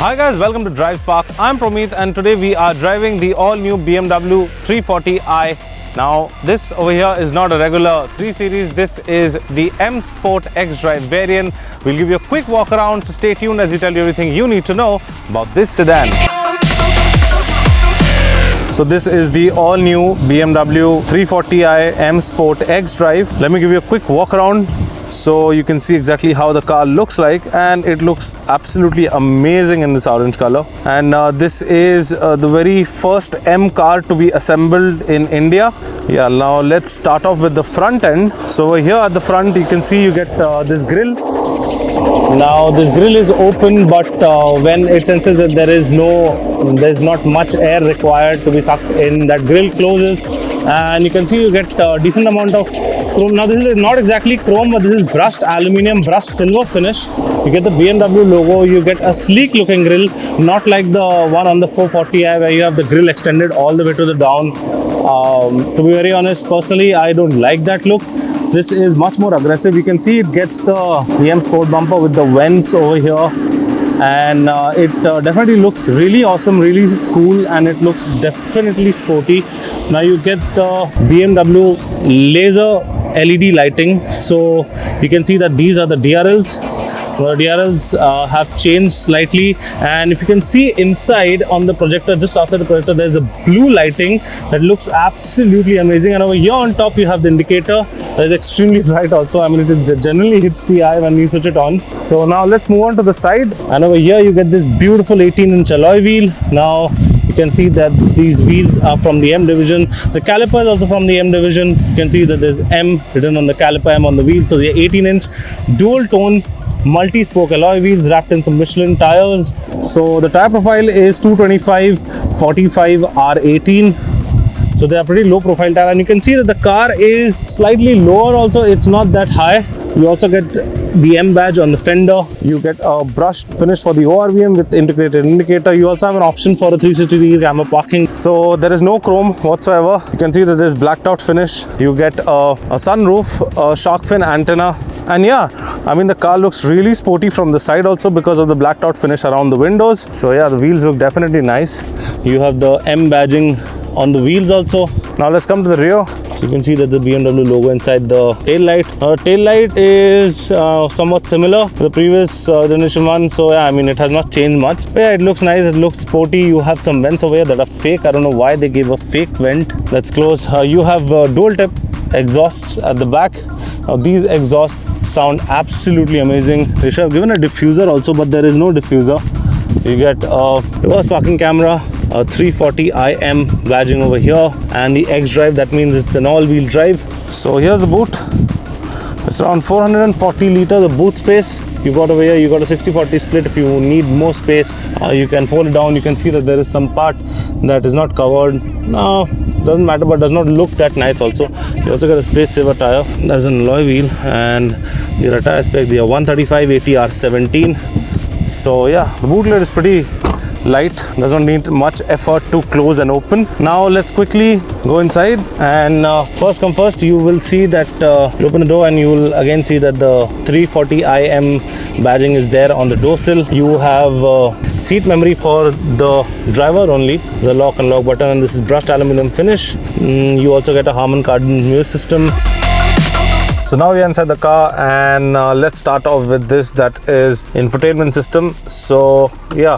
Hi guys, welcome to DriveSpark. I'm Promeet and today we are driving the all-new BMW 340i. Now this over here is not a regular 3 Series, this is the M Sport X Drive variant. We'll give you a quick walk around, so stay tuned as we tell you everything you need to know about this sedan. So this is the all-new BMW 340i M Sport X Drive. Let me give you a quick walk around so you can see exactly how the car looks like, and it looks absolutely amazing in this orange color. And this is the very first M car to be assembled in India. Yeah, now let's start off with the front end. So over here at the front you can see you get this grille. Now this grille is open, but when it senses that there's not much air required to be sucked in, that grille closes, and you can see you get a decent amount of chrome. Now this is not exactly chrome, but this is brushed aluminium, brushed silver finish. You get the BMW logo, you get a sleek looking grille, not like the one on the 440i where you have the grille extended all the way to the down. To be very honest, personally I don't like that look. This is much more aggressive. You can see it gets the M Sport bumper with the vents over here, and it definitely looks really awesome, really cool, and it looks definitely sporty. Now you get the BMW laser LED lighting, so you can see that these are the DRLs. The DRLs have changed slightly, and if you can see inside on the projector, just after the projector, there's a blue lighting that looks absolutely amazing. And over here on top you have the indicator that is extremely bright also. I mean, it generally hits the eye when you switch it on. So now let's move on to the side, and over here you get this beautiful 18-inch alloy wheel. Now you can see that these wheels are from the M division. The caliper is also from the M division. You can see that there's M written on the caliper, M on the wheel. So the 18-inch dual tone multi-spoke alloy wheels wrapped in some Michelin tires. So the tire profile is 225/45 R18. So they are pretty low profile tire, and you can see that the car is slightly lower also. It's not that high. You also get the M badge on the fender. You get a brushed finish for the ORVM with integrated indicator. You also have an option for a 360-degree camera parking. So there is no chrome whatsoever. You can see that there's blacked out finish. You get a sunroof, a shark fin antenna, and yeah, I mean the car looks really sporty from the side also because of the blacked out finish around the windows. So yeah, the wheels look definitely nice. You have the M badging on the wheels also. Now let's come to the rear. So you can see that the BMW logo inside the tail light. Tail light is somewhat similar to the previous generation one. So yeah, I mean it has not changed much. But yeah, it looks nice. It looks sporty. You have some vents over here that are fake. I don't know why they gave a fake vent that's closed. You have dual tip exhausts at the back. These exhausts sound absolutely amazing. They should have given a diffuser also, but there is no diffuser. You get a reverse parking camera, a 340im badging over here, and the X Drive, that means it's an all-wheel drive. So here's the boot. It's around 440 litre, the boot space. You got over here, you got a 60-40 split. If you need more space, you can fold it down. You can see that there is some part that is not covered. No, doesn't matter, but does not look that nice also. You also got a space saver tire. There's an alloy wheel, and the rear tire spec, they are 135/80 R17. So yeah, the boot lid is pretty light, doesn't need much effort to close and open. Now let's quickly go inside, and first come first, you will see that you open the door and you will again see that the 340im badging is there on the door sill. You have seat memory for the driver only, the lock and lock button, and this is brushed aluminum finish. You also get a Harman Kardon music system. So now we are inside the car, and let's start off with this, that is infotainment system. So yeah,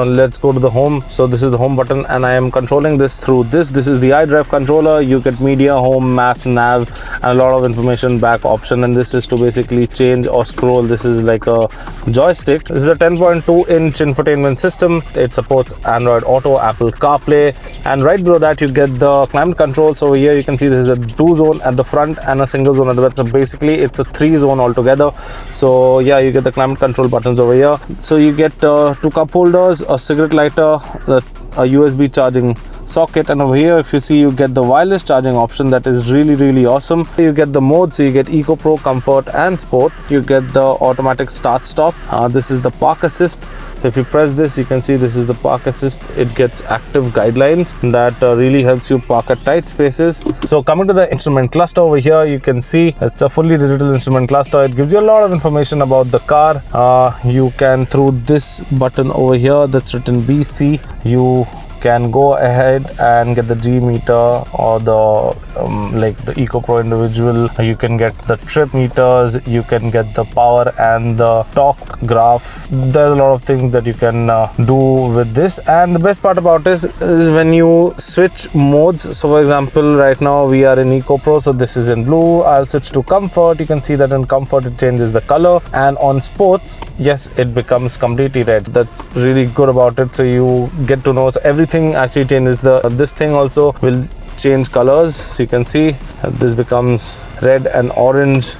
let's go to the home. So this is the home button, and I am controlling this through this. This is the iDrive controller. You get media, home, maps, nav, and a lot of information back option. And this is to basically change or scroll. This is like a joystick. This is a 10.2-inch infotainment system. It supports Android Auto, Apple CarPlay, and right below that you get the climate control. So over here you can see this is a 2-zone at the front and a single zone at the back. So basically it's a 3-zone altogether. So yeah, you get the climate control buttons over here. So you get 2 cup holders, a cigarette lighter, a USB charging socket, and over here if you see, you get the wireless charging option. That is really awesome. You get the mode, so you get Eco, Pro, Comfort and Sport. You get the automatic start stop. This is the park assist. So if you press this, you can see this is the park assist. It gets active guidelines that really helps you park at tight spaces. So coming to the instrument cluster over here, you can see it's a fully digital instrument cluster. It gives you a lot of information about the car. You can, through this button over here that's written BC, you can go ahead and get the G meter or the like the Eco Pro individual. You can get the trip meters, you can get the power and the torque graph. There's a lot of things that you can do with this, and the best part about this is when you switch modes. So for example, right now we are in Eco Pro, so this is in blue. I'll switch to Comfort. You can see that in Comfort it changes the color, and on Sports, yes, it becomes completely red. That's really good about it. So you get to know, so everything actually changes. This thing also will change colors, so you can see this becomes red and orange.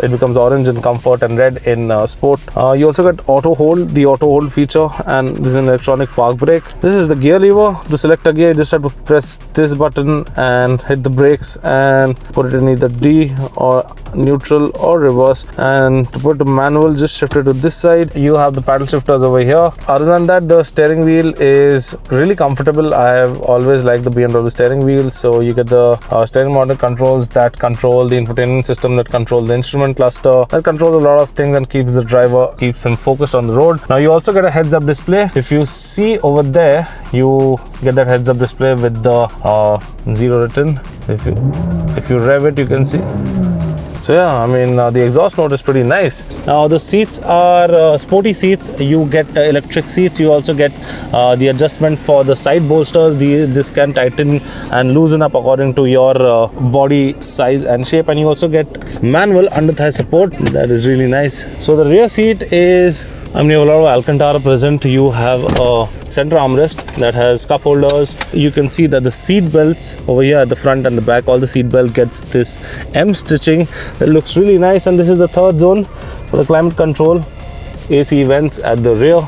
It becomes orange in Comfort and red in Sport. You also get auto hold, the auto hold feature, and this is an electronic park brake. This is the gear lever. To select a gear, you just have to press this button and hit the brakes and put it in either D or neutral or reverse. And to put the manual, just shift it to this side. You have the paddle shifters over here. Other than that, the steering wheel is really comfortable. I have always liked the BMW steering wheel. So you get the steering mounted controls that control the infotainment system, that control the instrument cluster, that controls a lot of things and keeps him focused on the road. Now you also get a heads up display. If you see over there, you get that heads up display with the 0 written. If you rev it, you can see. So yeah, I mean the exhaust note is pretty nice. Now the seats are sporty seats. You get electric seats. You also get the adjustment for the side bolsters. This can tighten and loosen up according to your body size and shape. And you also get manual under thigh support. That is really nice. So the rear seat is, you have a lot of Alcantara present. You have a center armrest that has cup holders. You can see that the seat belts over here at the front and the back, all the seat belt gets this M stitching that looks really nice. And this is the third zone for the climate control. AC vents at the rear.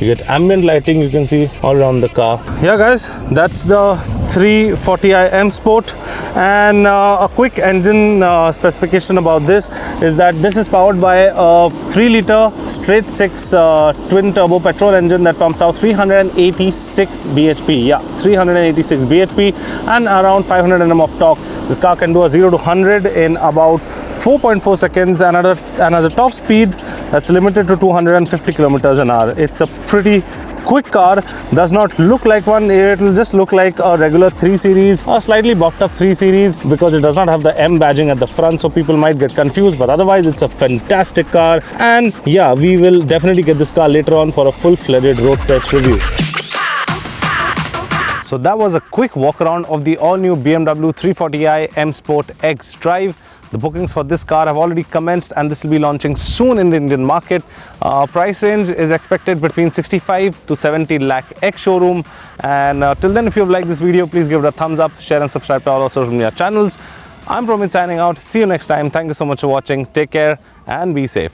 You get ambient lighting, you can see all around the car. Yeah guys, that's the 340i M Sport. And a quick engine specification about this is that this is powered by a 3-liter straight 6 twin turbo petrol engine that pumps out 386 bhp. Yeah, 386 bhp and around 500 Nm of torque. This car can do a 0 to 100 in about 4.4 seconds and has a top speed that's limited to 250 kilometers an hour. It's a pretty quick car. Does not look like one. It will just look like a regular 3 Series or slightly buffed up 3 Series because it does not have the M badging at the front, so people might get confused, but otherwise it's a fantastic car. And yeah, we will definitely get this car later on for a full-fledged road test review. So that was a quick walk around of the all-new BMW 340i M Sport X Drive. The bookings for this car have already commenced and this will be launching soon in the Indian market. Price range is expected between 65 to 70 lakh ex-showroom. And till then, if you have liked this video, please give it a thumbs up, share and subscribe to all our social media channels. I'm Promit signing out. See you next time. Thank you so much for watching. Take care and be safe.